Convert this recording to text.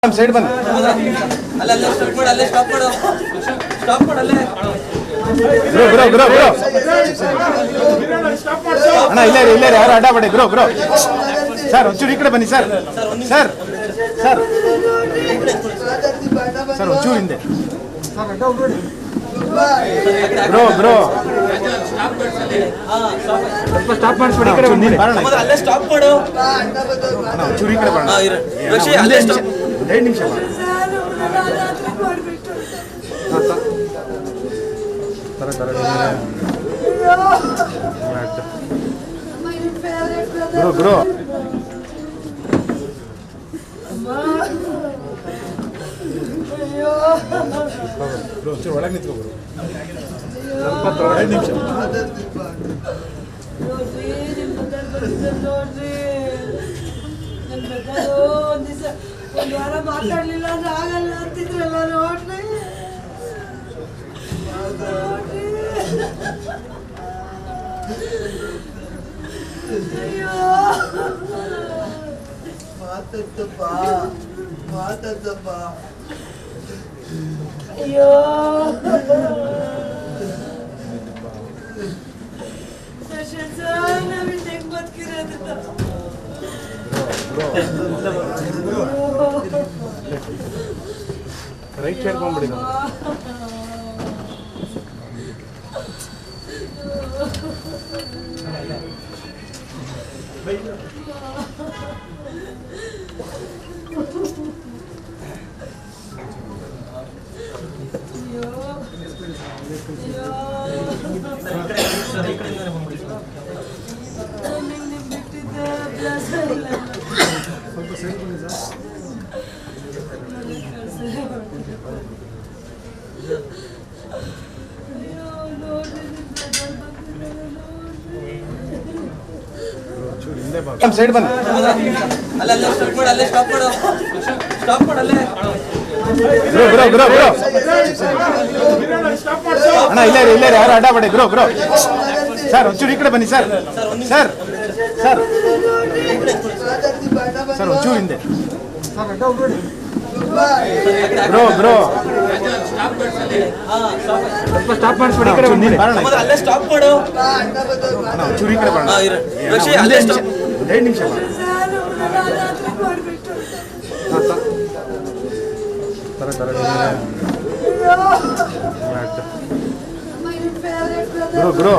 Side ಬನ್ನಿ. ಅಲ್ಲೇ stop ಮಾಡು ಅಣ್ಣ ಇಲ್ಲೇ ಯಾರು ಅಡ್ಡ ಬಡಿ ಬ್ರೋ ಸರ್ ಒಂಚೂರು ಈ ಕಡೆ ಬನ್ನಿ ಸರ್ ಸರ್ ಸರ್ ಸರ್ ಒಂಚೂರು ಹಿಂದೆ ಬ್ರೋ ಸ್ಟಾಪ್ ಮಾಡಿಸ್ಬಿಡಿ ಅಲ್ಲೇ ಸ್ಟಾಪ್ ಮಾಡು ಒಂಚೂರು ಈ ಕಡೆ ಬರೋಣ ಅಲ್ಲೇ ಸ್ಟಾಪ್ 2 ನಿಮಿಷ ಬ್ರೋ ಒಂಚೂರು ಒಳಗೆ ನಿಂತ್ಕೊಬ್ರು ಸ್ವಲ್ಪ 2 ನಿಮಿಷ ಒಂದು ವಾರ ಮಾತಾಡ್ಲಿಲ್ಲ ಅಂದ್ರೆ ಆಗಲ್ಲ ಅಂತಿದ್ರಲ್ಲ ನೋಡ್ರಿ ಅಯ್ಯೋ ಮಾತಾಡ್ತಪ್ಪ ಅಯ್ಯೋ ನಾವಿಂದ ಹೆಂಗ್ ಬದುಕಿರೋದು ರೈಟ್ ಸೈಡ್ ಬಂದ್ಬಿಡಿ ಸ್ವಲ್ಪ ಸೈಡ್ ಬನ್ನಿ ಸರ್ ಸೈಡ್ ಬನ್ನಿ. ಅಲ್ಲೇ ಸ್ಟಾಪ್ ಮಾಡು ಅಣ್ಣ ಇಲ್ಲೇ ಯಾರು ಅಡ್ಡ ಬಡಿ ಬ್ರೋ ಸರ್ ಒಂಚೂರು ಈ ಕಡೆ ಬನ್ನಿ ಸರ್ ಸರ್ ಸರ್ ಸರ್ ಒಂಚೂರು ಹಿಂದೆ ಬ್ರೋ ಸ್ವಲ್ಪ ಸ್ಟಾಪ್ ಮಾಡಿಸ್ಬಿಡಿ ಅಲ್ಲೇ ಸ್ಟಾಪ್ ಮಾಡು ಒಂಚೂರು ಈ ಕಡೆ ಬರೋಣ ಅಲ್ಲೇ ಸ್ಟಾಪ್ 2 ನಿಮಿಷ ಬ್ರೋ